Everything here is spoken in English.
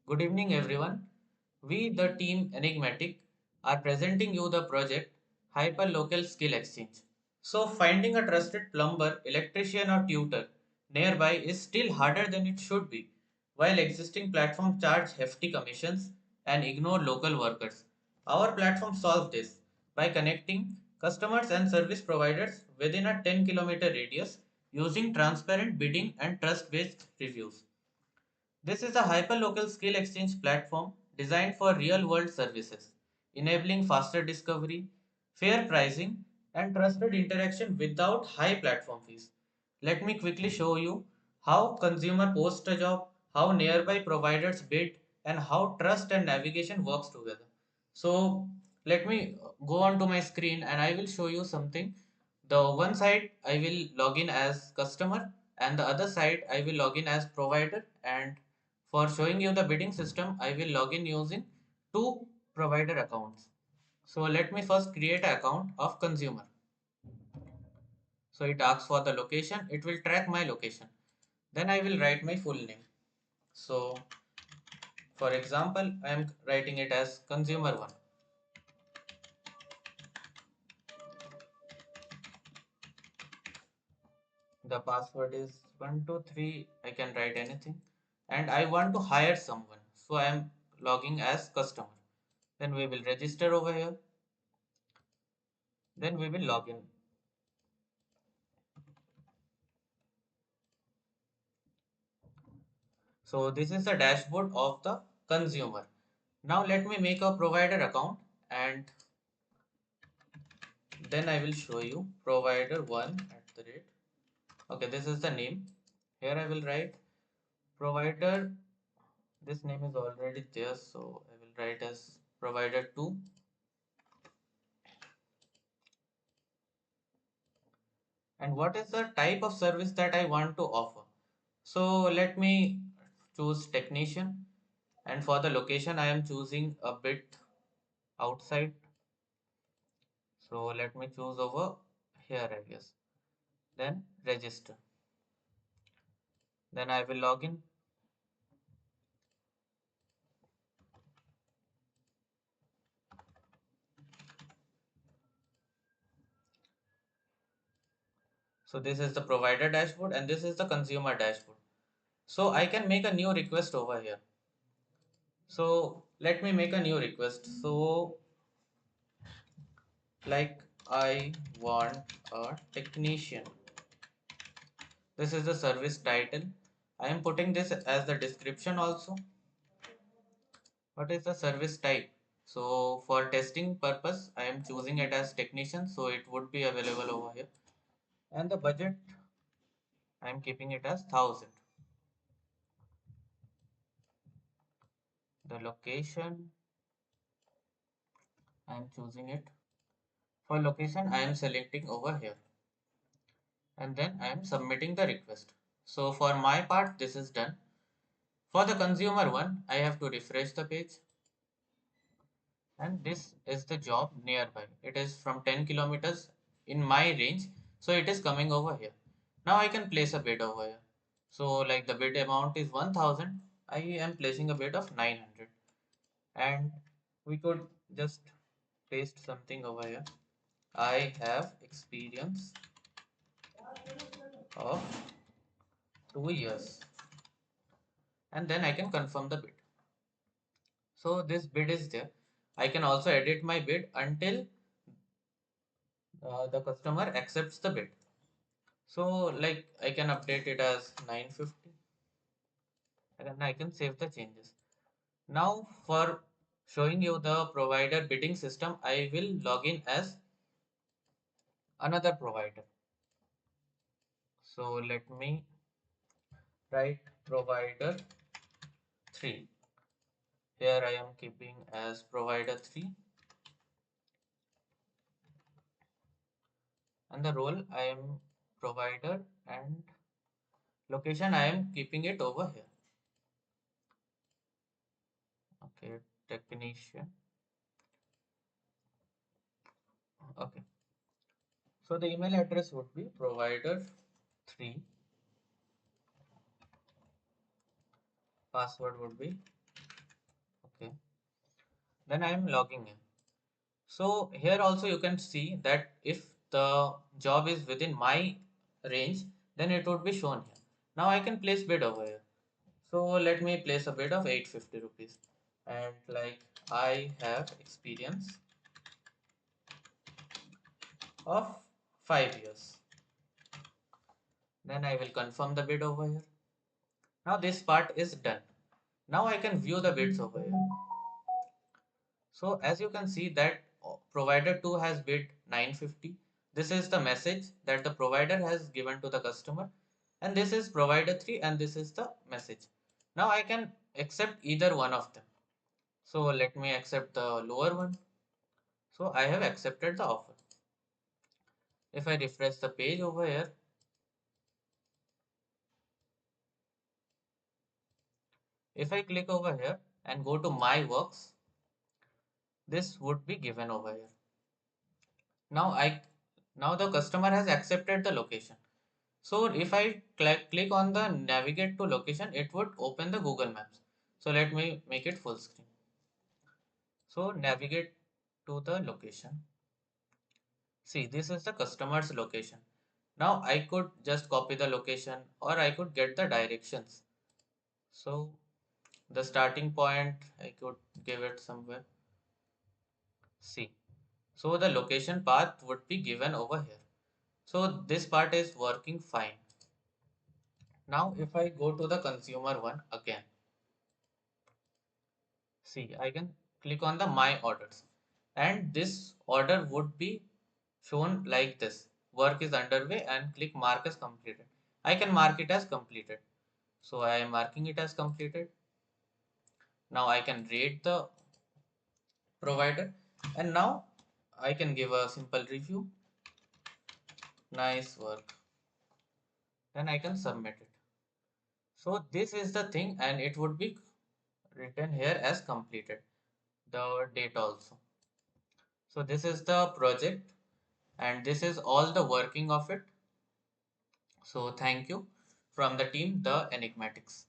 Good evening, everyone. We, the team Enigmatic, are presenting you the project Hyperlocal Skill Exchange. So, finding a trusted plumber, electrician, or tutor nearby is still harder than it should be, while existing platforms charge hefty commissions and ignore local workers. Our platform solves this by connecting customers and service providers within a 10-kilometer radius using transparent bidding and trust based reviews. This is a hyperlocal skill exchange platform designed for real world services, enabling faster discovery, fair pricing, and trusted interaction without high platform fees. Let me quickly show you how consumer post a job, how nearby providers bid, and how trust and navigation works together. So let me go on to my screen and I will show you something. The one side I will log in as customer and the other side I will log in as provider, and for showing you the bidding system, I will log in using two provider accounts. So let me first create an account of consumer. So it asks for the location, it will track my location. Then I will write my full name. So for example, I am writing it as consumer 1. The password is 123. I can write anything. And I want to hire someone. So I am logging as customer. Then we will register over here. Then we will log in. So this is the dashboard of the consumer. Now let me make a provider account and then I will show you provider 1 at the rate. Okay, this is the name. Here I will write provider. This name is already there, so I will write as provider 2. And what is the type of service that I want to offer? So let me choose technician, and for the location I am choosing a bit outside. So let me choose over here, I guess. Then register. Then I will log in. So this is the provider dashboard and this is the consumer dashboard. So I can make a new request over here. So let me make a new request. So like I want a technician. This is the service title. I am putting this as the description also. What is the service type? So for testing purpose, I am choosing it as technician, so it would be available over here. And the budget, I am keeping it as 1000. The location, I am choosing it. For location, I am selecting over here. And then I am submitting the request. So for my part, this is done. For the consumer one, I have to refresh the page. And this is the job nearby. It is from 10 kilometers in my range. So it is coming over here. Now I can place a bid over here. So like the bid amount is 1000. I am placing a bid of 900. And we could just paste something over here. I have experience of 2 years, and then I can confirm the bid. So this bid is there. I can also edit my bid until the customer accepts the bid. So like I can update it as 950 and then I can save the changes. Now for showing you the provider bidding system, I will log in as another provider. So let me write provider 3. Here I am keeping as provider 3 and the role I am provider, and location I am keeping it over here. Okay, technician. Okay, so the email address would be provider 3, password would be Okay, then I am logging in. So here also you can see that if the job is within my range, then it would be shown here. Now I can place bid over here. So let me place a bid of 850 rupees. And like I have experience of 5 years. Then I will confirm the bid over here. Now this part is done. Now I can view the bids over here. So as you can see that provider 2 has bid 950. This is the message that the provider has given to the customer, and this is provider 3 and this is the message. Now I can accept either one of them. So let me accept the lower one. So I have accepted the offer. If I refresh the page over here, if I click over here and go to my works, this would be given over here. Now now the customer has accepted the location. So if I click on the navigate to location, it would open the Google Maps. So let me make it full screen. So navigate to the location. See, this is the customer's location. Now I could just copy the location or I could get the directions. So the starting point, I could give it somewhere. See, so the location path would be given over here. So this part is working fine. Now if I go to the consumer one again, see, I can click on the my orders and this order would be shown like this. Work is underway and click mark as completed. I can mark it as completed. So I am marking it as completed. Now I can rate the provider and now I can give a simple review. Nice work. Then I can submit it. So this is the thing and it would be written here as completed. The date also. So this is the project and this is all the working of it. So thank you from the team, the Enigmatics.